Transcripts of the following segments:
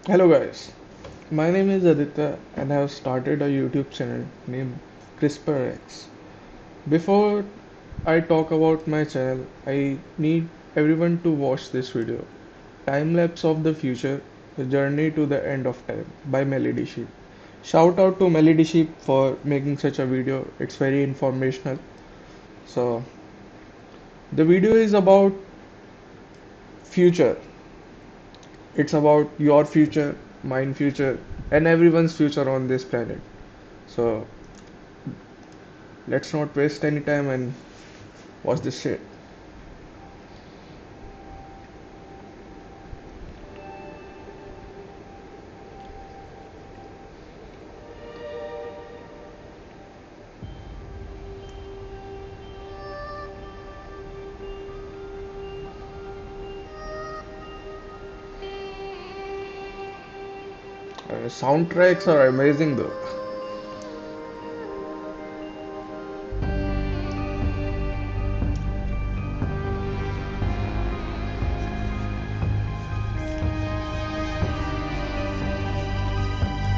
Hello guys, my name is Aditya and I have started a YouTube channel named CRISPR-X. Before I talk about my channel, I need everyone to watch this video. Time Lapse of the Future, The Journey to the End of Time by Melody Sheep. Shout out to Melody Sheep for making such a video. It's very informational. So the video is about future. It's about your future, mine future, and everyone's future on this planet. So let's not waste any time and watch this shit. Soundtracks are amazing though.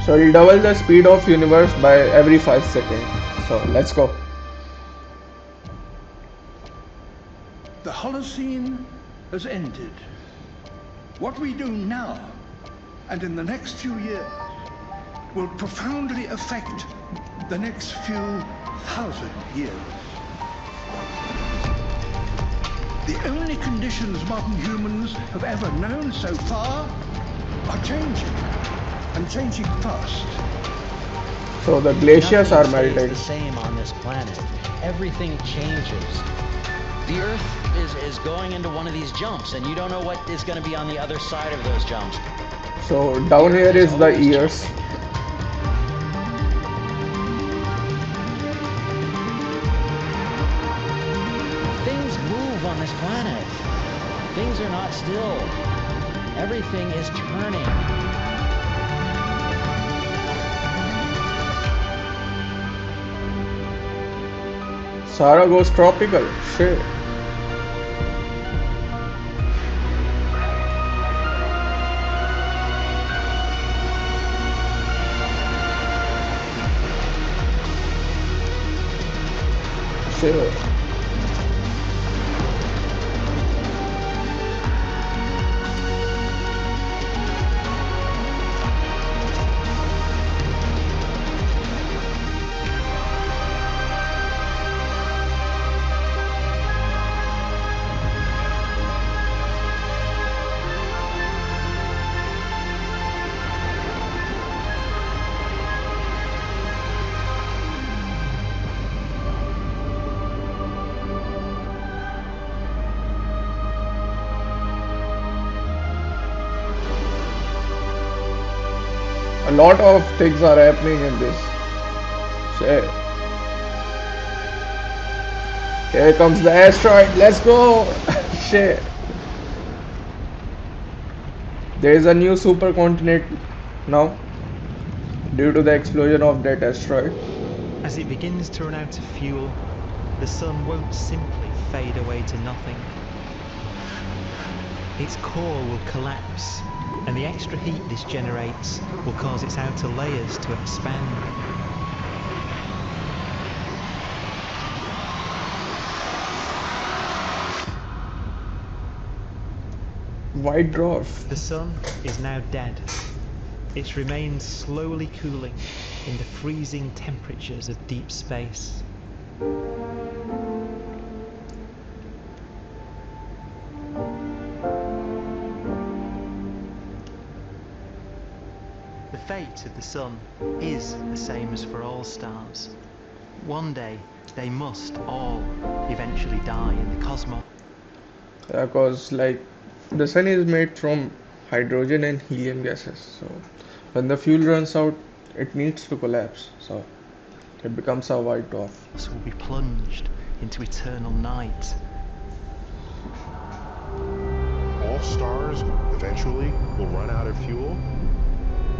So it'll double the speed of universe by every 5 seconds. So let's go. The Holocene has ended. What we do now and in the next few years will profoundly affect the next few thousand years. The only conditions modern humans have ever known so far are changing, and changing fast. So the glaciers are Nothing stays melting. the same on this planet. Everything changes. The Earth is going into one of these jumps, and you don't know what is going to be on the other side of those jumps. So down The here Earth is the always ears. jumping. Things move on this planet. Things are not still. Everything is turning. Sarah goes tropical. Shit. Shit. A lot of things are happening in this. Shit. Here comes the asteroid. Let's go. Shit. There is a new supercontinent now due to the explosion of that asteroid. As it begins to run out of fuel, the sun won't simply fade away to nothing. Its core will collapse, and the extra heat this generates will cause its outer layers to expand. White dwarf. The sun is now dead. Its remains slowly cooling in the freezing temperatures of deep space. The fate of the sun is the same as for all stars. One day, they must all eventually die in the cosmos. Because like the sun is made from hydrogen and helium gases. So when the fuel runs out, it needs to collapse. So it becomes a white dwarf. Will be plunged into eternal night. All stars eventually will run out of fuel.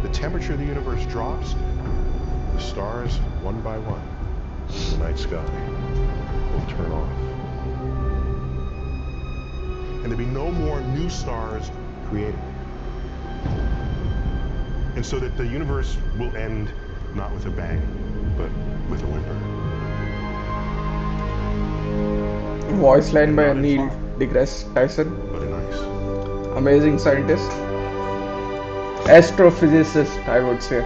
The temperature of the universe drops. The stars, one by one, in the night sky, will turn off. And there'll be no more new stars created. and so that the universe will end not with a bang, but with a whimper. Voice line by Not in Neil fun, deGrasse Tyson. but in ice. Amazing scientist. Astrophysicist, I would say.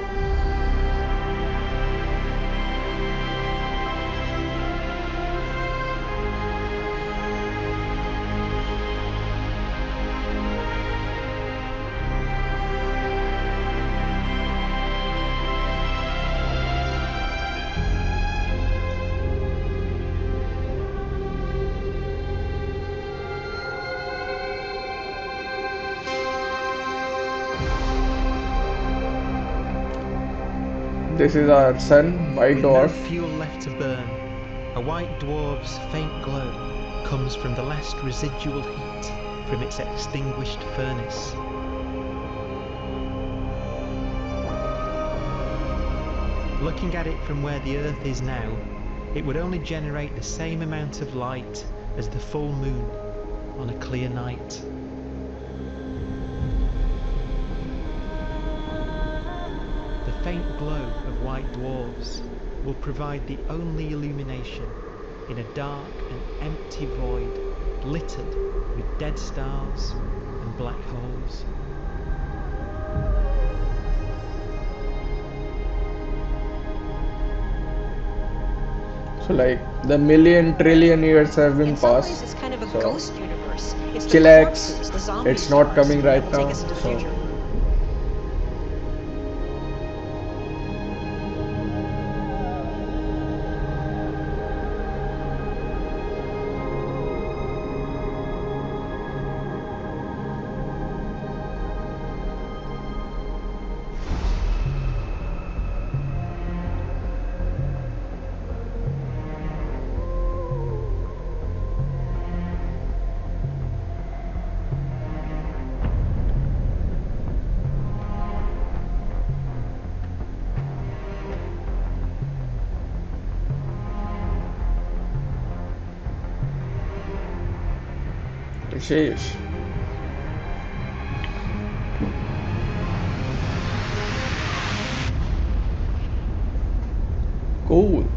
This is our sun, white With no dwarf. fuel left to burn, a white dwarf's faint glow comes from the last residual heat from its extinguished furnace. Looking at it from where the Earth is now, it would only generate the same amount of light as the full moon on a clear night. The faint glow of white dwarfs will provide the only illumination in a dark and empty void littered with dead stars and black holes. So like the million trillion years have been In some ways, passed. it's kind of a So ghost universe. It's the chillax. corpses, the zombie It's not stars coming that right will take now. us into the So future. Sheesh. Cool.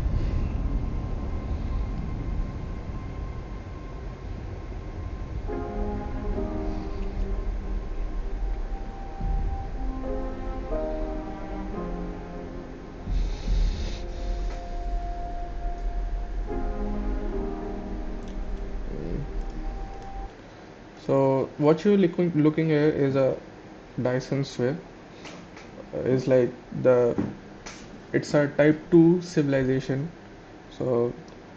So what you're looking here is a Dyson sphere. Is like the it's a type 2 civilization. So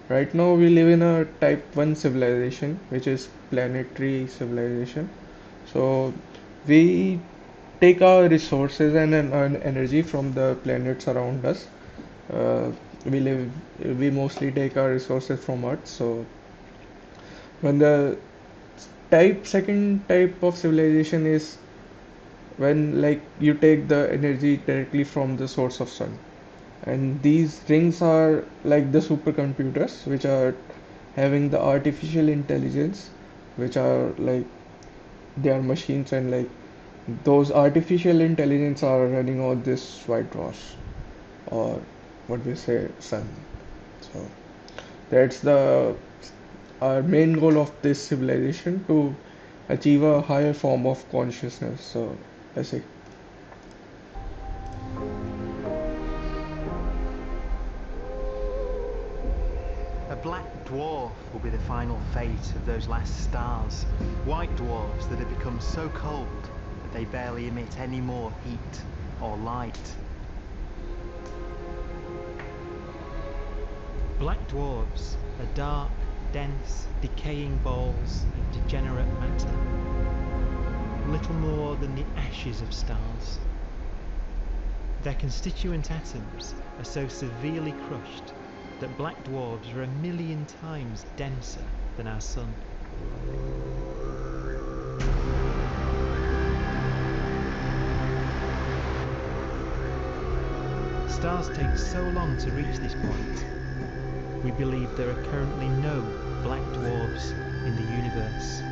right now we live in a type 1 civilization, which is planetary civilization. So we take our resources and earn energy from the planets around us. Uh, we live we mostly take our resources from Earth. So when the second type of civilization is when like you take the energy directly from the source of sun, and these rings are like the supercomputers which are having the artificial intelligence, which are like they are machines, and like those artificial intelligence are running on this white dwarf, or what we say sun. So that's the our main goal of this civilization, to achieve a higher form of consciousness. So that's it. A black dwarf will be the final fate of those last stars, white dwarfs that have become so cold that they barely emit any more heat or light. Black dwarfs are dark, dense, decaying balls of degenerate matter, little more than the ashes of stars. Their constituent atoms are so severely crushed that black dwarfs are 1,000,000 times denser than our sun. Stars take so long to reach this point, we believe there are currently no black dwarfs in the universe.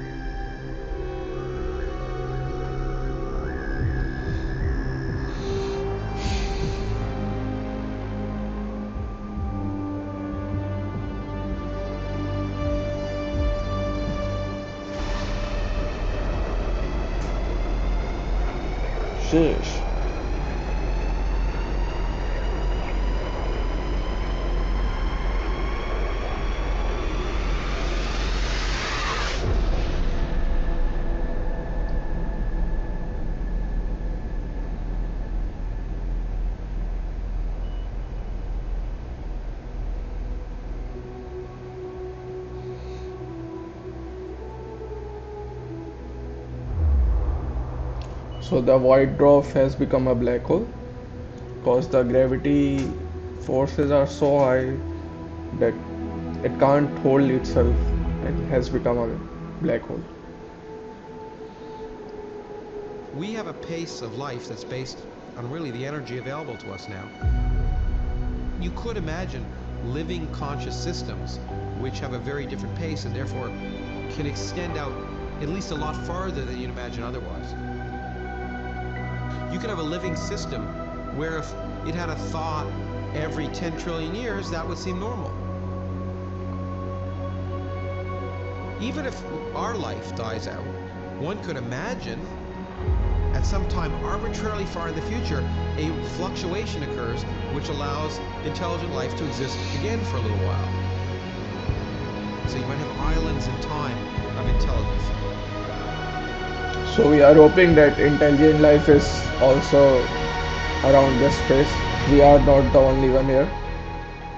Sheesh. So the void dwarf has become a black hole because the gravity forces are so high that it can't hold itself and has become a black hole. We have a pace of life that's based on really the energy available to us now. You could imagine living conscious systems which have a very different pace and therefore can extend out at least a lot farther than you'd imagine otherwise. You could have a living system where if it had a thought every 10 trillion years, that would seem normal. Even if our life dies out, one could imagine at some time arbitrarily far in the future, a fluctuation occurs which allows intelligent life to exist again for a little while. So you might have islands in time of intelligence. So we are hoping that intelligent life is also around this space. We are not the only one here.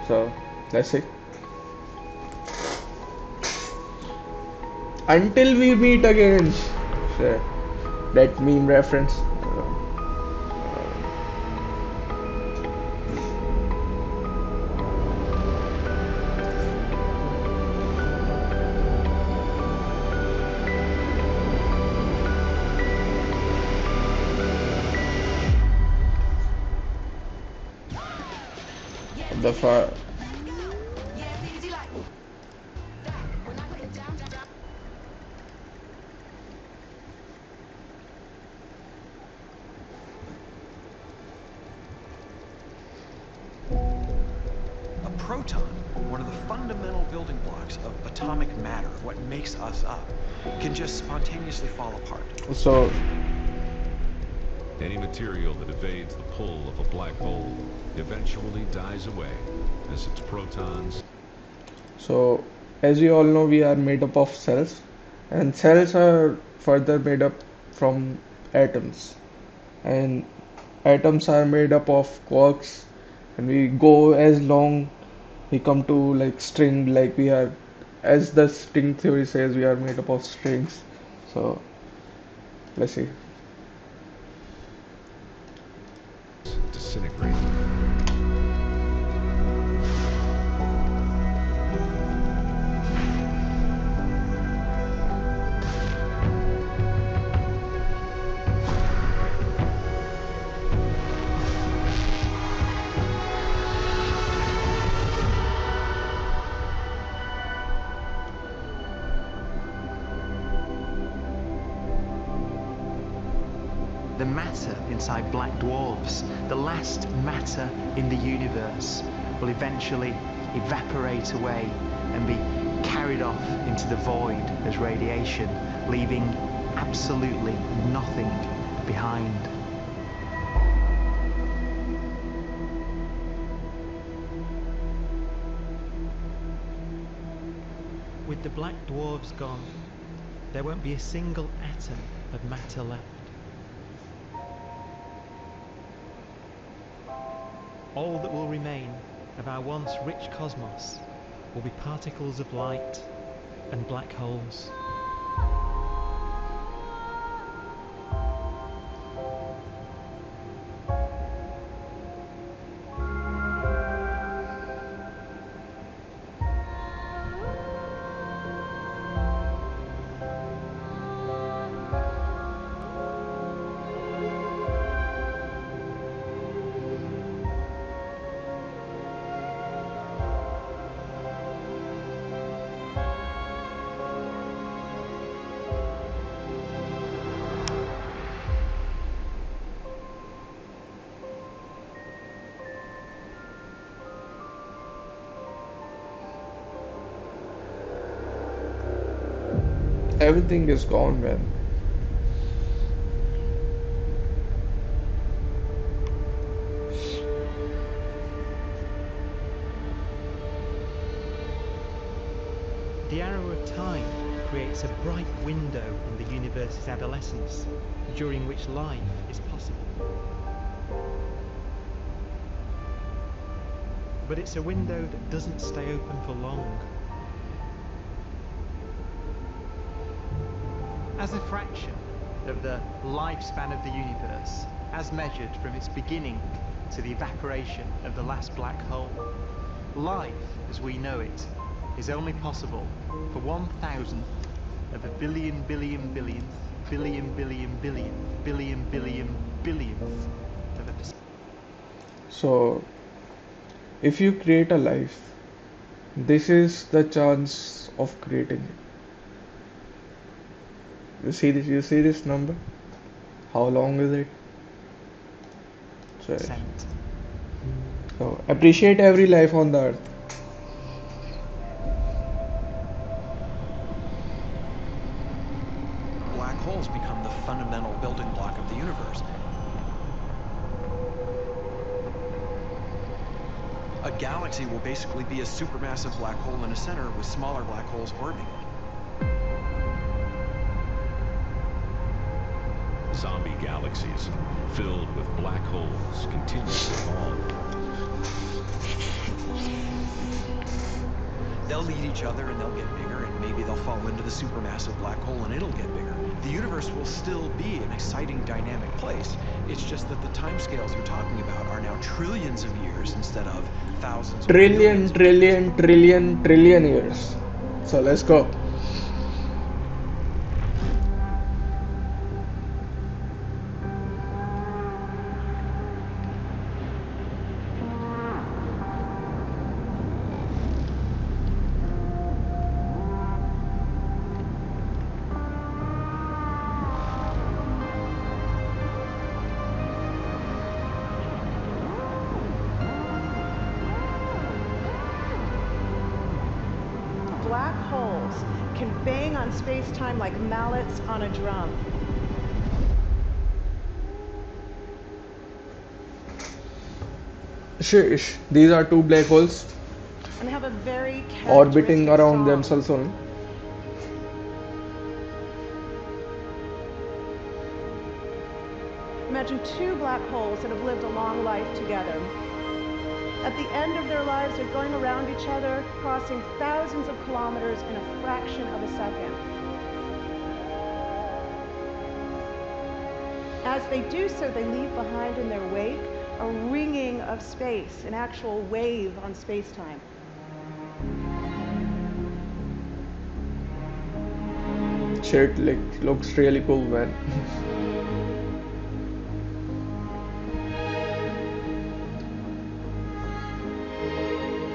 So let's see. Until we meet again. Sure. That meme reference. The far. A proton, one of the fundamental building blocks of atomic matter, what makes us up, can just spontaneously fall apart. So Any material that evades the pull of a black hole eventually dies away as its protons. So, as you all know, we are made up of cells, and cells are further made up from atoms, and atoms are made up of quarks, and we go as long we come to like string, like we are, as the string theory says, we are made up of strings. So, let's see. Disintegrate. The matter inside black dwarfs, the last matter in the universe, will eventually evaporate away and be carried off into the void as radiation, leaving absolutely nothing behind. With the black dwarfs gone, there won't be a single atom of matter left. All that will remain of our once rich cosmos will be particles of light and black holes. Everything is gone, man. time creates a bright window in the universe's adolescence, during which life is possible. But it's a window that doesn't stay open for long. As a fraction of the lifespan of the universe, as measured from its beginning to the evaporation of the last black hole, life, as we know it, is only possible for 1,000th of a billion billionth of a percent. So, if you create a life, this is the chance of creating it. You see this? You see this number? How long is it? So appreciate every life on the earth. Black holes become the fundamental building block of the universe. A galaxy will basically be a supermassive black hole in a center with smaller black holes orbiting it. Zombie galaxies filled with black holes continue to evolve. They'll meet each other and they'll get bigger, and maybe they'll fall into the supermassive black hole and it'll get bigger. The universe will still be an exciting, dynamic place. It's just that the timescales you're talking about are now trillions of years instead of thousands of Trillion years. So let's go. Black holes can bang on space-time like mallets on a drum. Sheesh, these are two black holes And they have a very orbiting characteristic around song. themselves only. Imagine two black holes that have lived a long life together. At the end of their lives, they're going around each other, crossing thousands of kilometers in a fraction of a second. As they do so, they leave behind in their wake a ringing of space, an actual wave on space-time. Shit, looks really cool, man.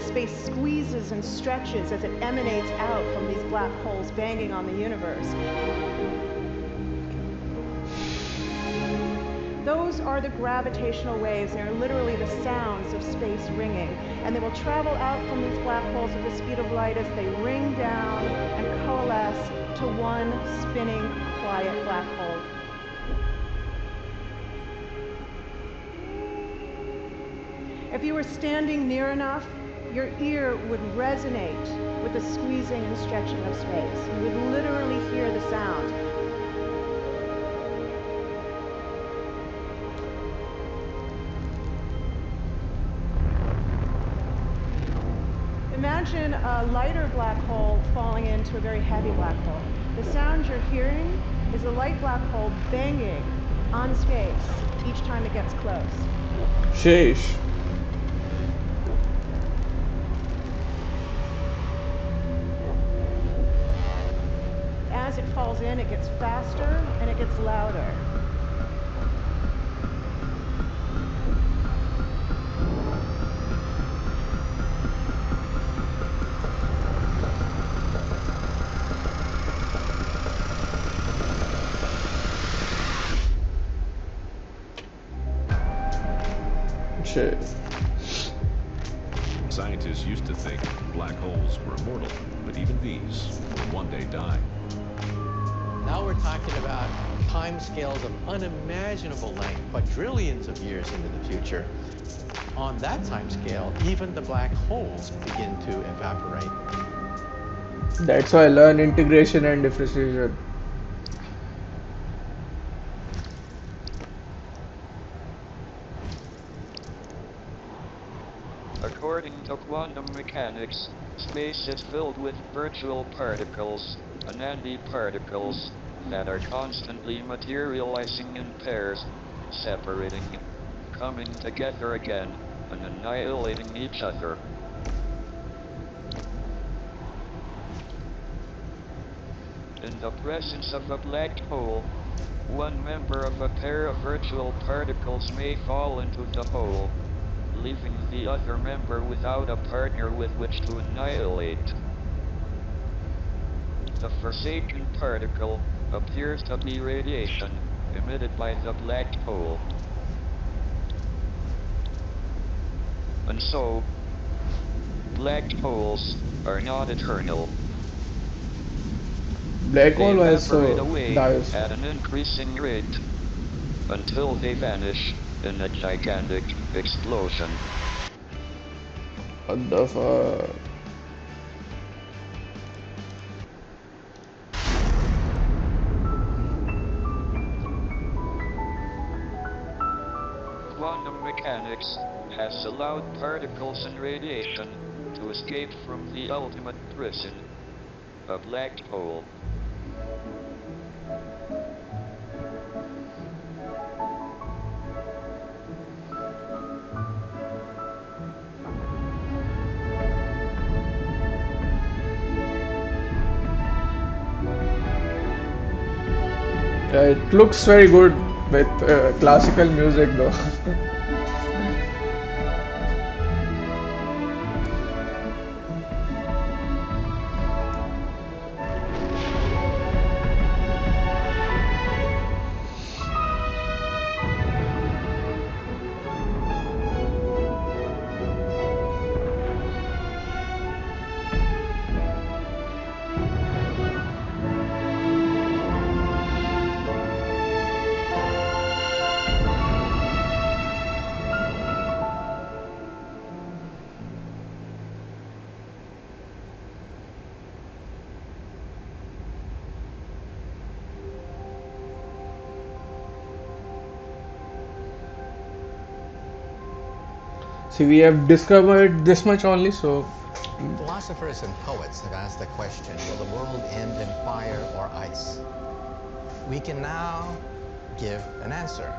Space squeezes and stretches as it emanates out from these black holes banging on the universe. Those are the gravitational waves. They are literally the sounds of space ringing. And they will travel out from these black holes at the speed of light as they ring down and coalesce to one spinning, quiet black hole. If you were standing near enough, your ear would resonate with the squeezing and stretching of space. You would literally hear the sound. Imagine a lighter black hole falling into a very heavy black hole. The sound you're hearing is a light black hole banging on space each time it gets close. Sheesh. As it falls in, it gets faster and it gets louder. Shit. Scientists used to think black holes were immortal, but even these will one day die. Now we're talking about timescales of unimaginable length, quadrillions of years into the future. On that timescale, even the black holes begin to evaporate. That's why I learn integration and differentiation. According to quantum mechanics, space is filled with virtual particles, antiparticles, that are constantly materializing in pairs, separating, coming together again, and annihilating each other. In the presence of a black hole, one member of a pair of virtual particles may fall into the hole, leaving the other member without a partner with which to annihilate. The forsaken particle appears to be radiation emitted by the black hole. And so, black holes are not eternal. Black They hole evaporate also away dies. at an increasing rate until they vanish in a gigantic explosion. What the fuck? Quantum mechanics has allowed particles and radiation to escape from the ultimate prison, a black hole. It looks very good with classical music though. See, we have discovered this much only, so Philosophers and poets have asked the question, will the world end in fire or ice? We can now give an answer.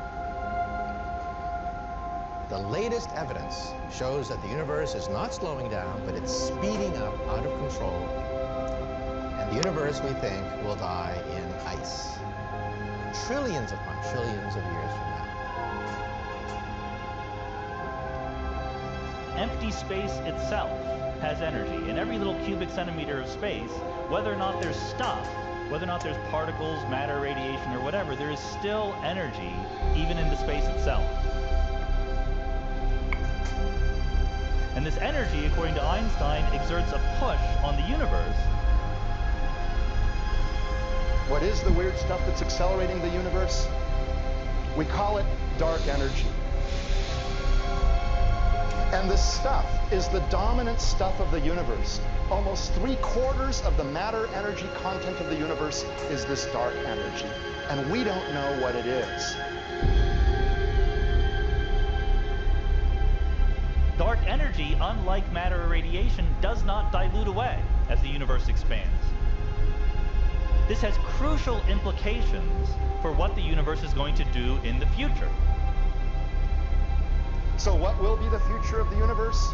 The latest evidence shows that the universe is not slowing down, but it's speeding up out of control. And the universe, we think, will die in ice. Trillions upon trillions of years from now. Empty space itself has energy. In every little cubic centimeter of space, whether or not there's stuff, whether or not there's particles, matter, radiation, or whatever, there is still energy, even in the space itself. And this energy, according to Einstein, exerts a push on the universe. What is the weird stuff that's accelerating the universe? We call it dark energy. And this stuff is the dominant stuff of the universe. Almost 3/4 of the matter-energy content of the universe is this dark energy. And we don't know what it is. Dark energy, unlike matter or radiation, does not dilute away as the universe expands. This has crucial implications for what the universe is going to do in the future. So what will be the future of the universe?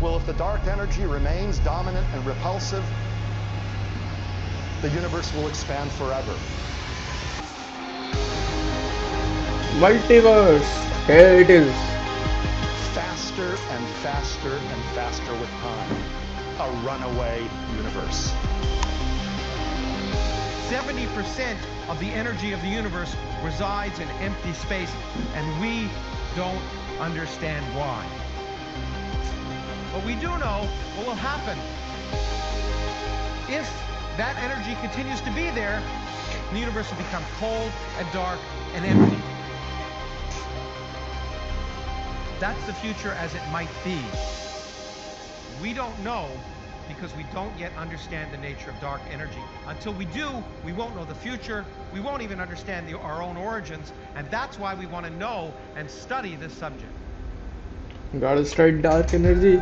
Well, if the dark energy remains dominant and repulsive, the universe will expand forever. multiverse. Here it is. Faster and faster and faster with time. A runaway universe. 70% of the energy of the universe resides in empty space, and we don't understand why. But we do know what will happen. If that energy continues to be there, the universe will become cold and dark and empty. That's the future as it might be. We don't know because we don't yet understand the nature of dark energy. Until we do, we won't know the future, we won't even understand our own origins, and that's why we want to know and study this subject. Gotta study dark energy.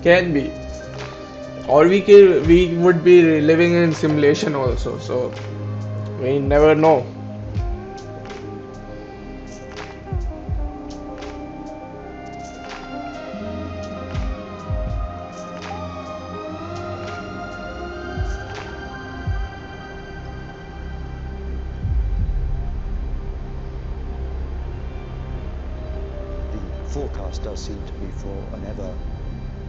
Can be. Or we would be living in simulation also, so we never know. The forecast does seem to be for an ever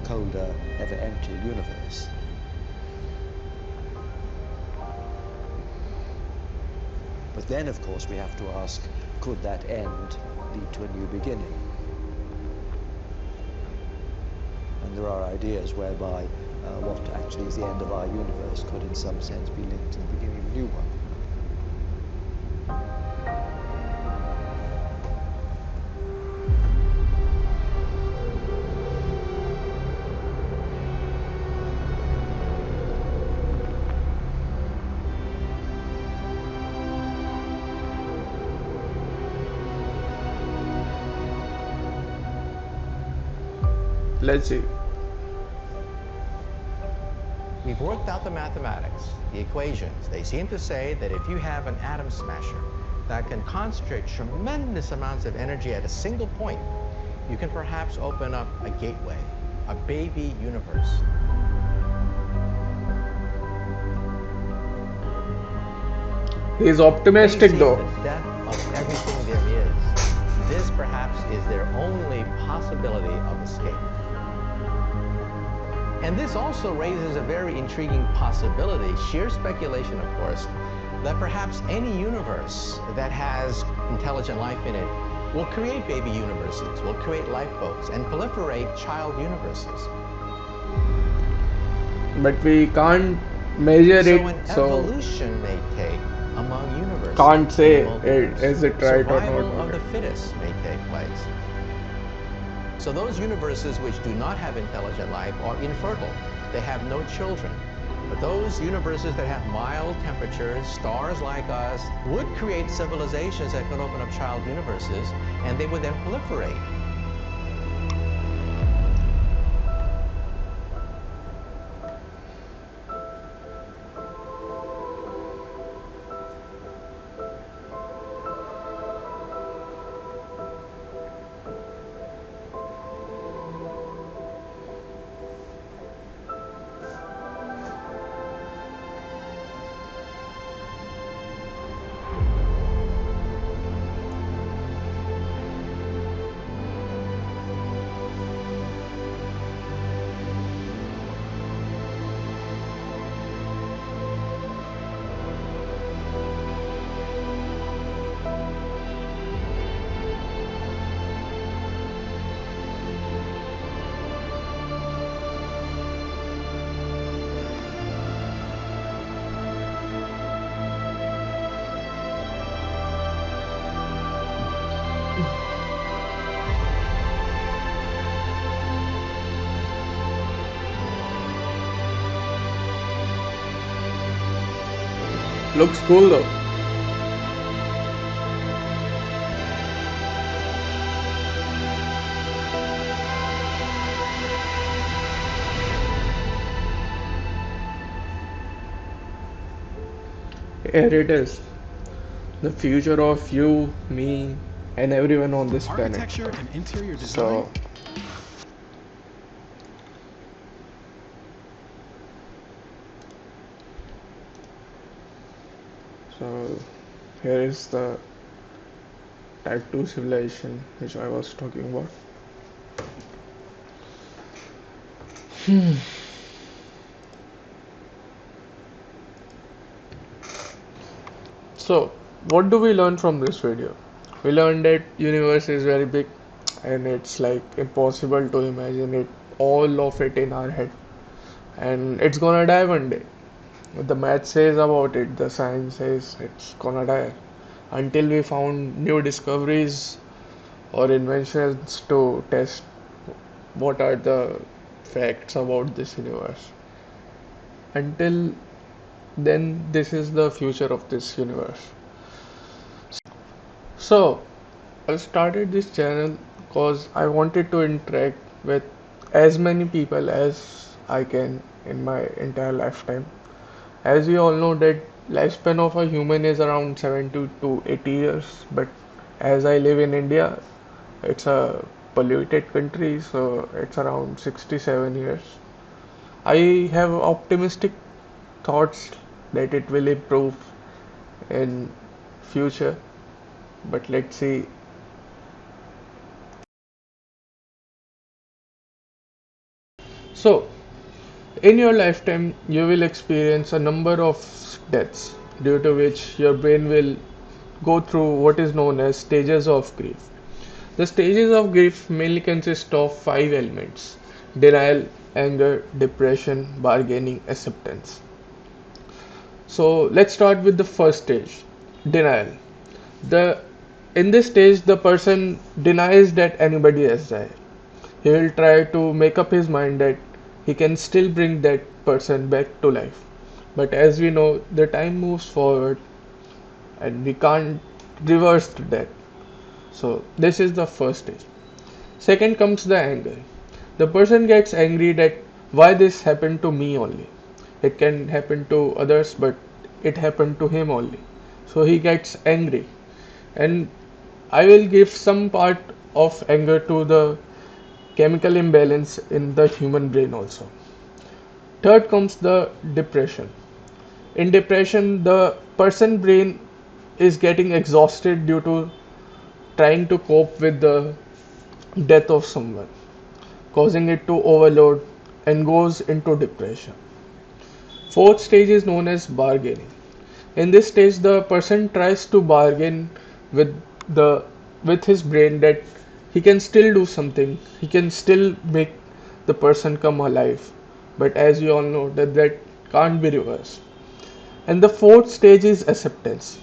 colder, ever emptier universe. But then, of course, we have to ask, could that end lead to a new beginning? And there are ideas whereby what actually is the end of our universe could in some sense be linked to the beginning of a new one. Let's see. We've worked out the mathematics, the equations. They seem to say that if you have an atom smasher that can concentrate tremendous amounts of energy at a single point, you can perhaps open up a gateway, a baby universe. He's optimistic though. The death of everything there is. This perhaps is their only possibility of escape. And this also raises a very intriguing possibility, sheer speculation of course, that perhaps any universe that has intelligent life in it will create baby universes, will create lifeboats, and proliferate child universes. But we can't measure So it, an so evolution may take among universes. can't say Multiverse. is it right or Survival not. of the fittest may take place. So those universes which do not have intelligent life are infertile. They have no children. But those universes that have mild temperatures, stars like us, would create civilizations that could open up child universes, and they would then proliferate. Looks cool though. Here it is. The future of you, me, and everyone on this planet. Architecture and interior design. So here is the Type 2 civilization, which I was talking about. So, what do we learn from this video? We learned that universe is very big and it's like impossible to imagine it all of it in our head, and it's gonna die one day. The math says about it, the science says it's gonna die until we found new discoveries or inventions to test what are the facts about this universe. Until then, this is the future of this universe. So, I started this channel because I wanted to interact with as many people as I can in my entire lifetime. As we all know that lifespan of a human is around 70 to 80 years, but as I live in India, it's a polluted country, so it's around 67 years. I have optimistic thoughts that it will improve in future, but let's see. So, in your lifetime, you will experience a number of deaths due to which your brain will go through what is known as stages of grief. The stages of grief mainly consist of 5 elements: denial, anger, depression, bargaining, acceptance. So let's start with the first stage, denial. In this stage, the person denies that anybody has died. He will try to make up his mind that he can still bring that person back to life. But as we know, the time moves forward and we can't reverse that. So this is the first stage. Second comes the anger. The person gets angry that why this happened to me only. It can happen to others, but it happened to him only. So he gets angry. And I will give some part of anger to the chemical imbalance in the human brain also. Third comes the depression. In depression, the person brain is getting exhausted due to trying to cope with the death of someone, causing it to overload and goes into depression. Fourth stage is known as bargaining. In this stage, the person tries to bargain with his brain that he can still do something, he can still make the person come alive. But as you all know that can't be reversed. And the fourth stage is acceptance.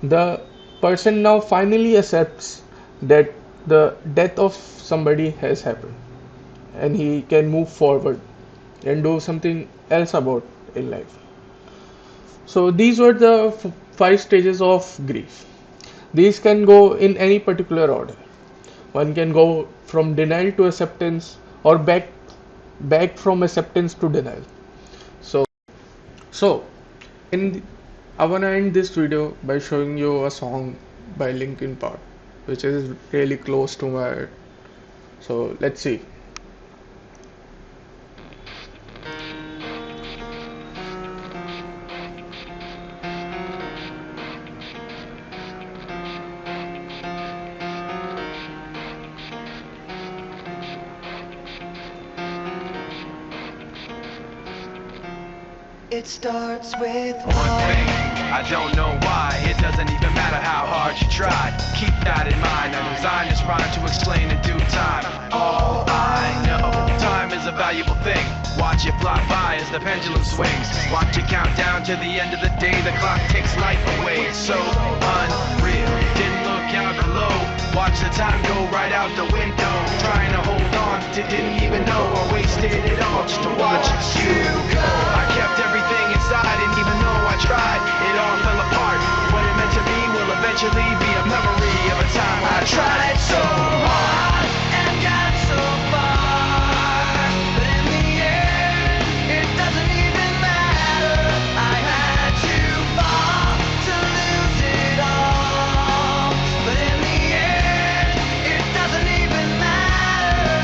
The person now finally accepts that the death of somebody has happened and he can move forward and do something else about in life. So these were the 5 stages of grief. These can go in any particular order. One can go from denial to acceptance or back from acceptance to denial. So I wanna end this video by showing you a song by Linkin Park, which is really close to my heart. So let's see. It starts with one thing. I don't know why. It doesn't even matter how hard you try. Keep that in mind. I designed this rhyme to explain in due time. All I know, time is a valuable thing. Watch it fly by as the pendulum swings. Watch it count down to the end of the day. The clock takes life away. It's so unreal. Didn't look out below. Watch the time go right out the window. Trying to hold on to didn't even know I wasted it all just to watch you go. I kept everything inside, and even though I tried, it all fell apart. What it meant to be will eventually be a memory of a time I tried so hard and got so far, but in the end, it doesn't even matter. I had to fall to lose it all, but in the end, it doesn't even matter.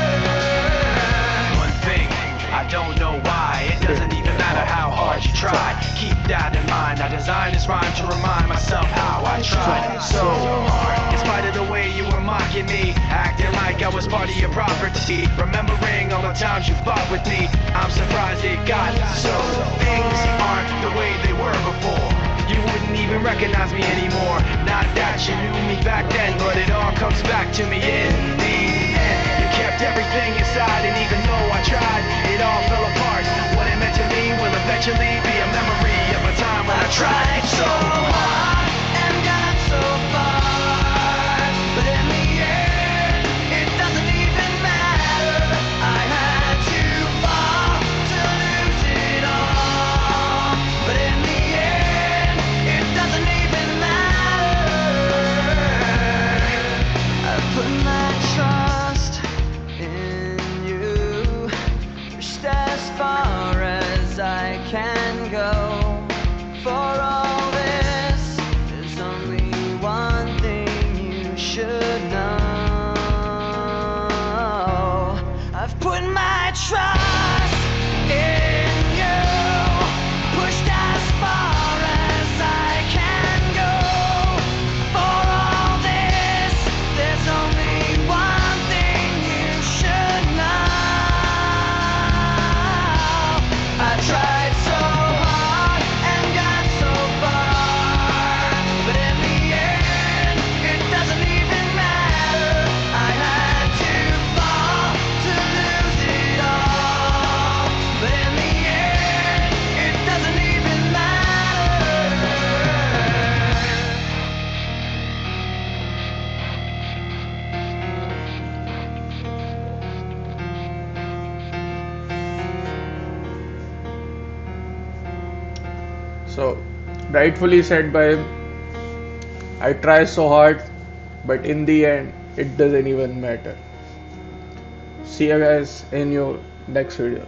One thing, I don't know why, it doesn't even matter how hard you try. Keep that in mind. mind. I designed this rhyme to remind myself how I tried so hard. In spite of the way you were mocking me, acting like I was part of your property, remembering all the times you fought with me, I'm surprised it got so. Things aren't the way they were before. You wouldn't even recognize me anymore. Not that you knew me back then, but it all comes back to me in the end. You kept everything inside, and even though I tried, it all fell apart. What it meant to me will eventually be a memory of a time when I tried so hard and got so far, but in the end, it doesn't even matter. I had to fall to lose it all, but in the end, it doesn't even matter. I put my trust in you, pushed as far as I can go. For all this, there's only one thing you should know. I've put my trust in you, pushed as far as I can go. For all this, there's only one thing you should know. I tried so hard and got so far, but in the end, it doesn't even matter. I had to fall to lose it all, but in the end, it doesn't even matter. So, rightfully said by him, I try so hard, but in the end, it doesn't even matter. See you guys in your next video.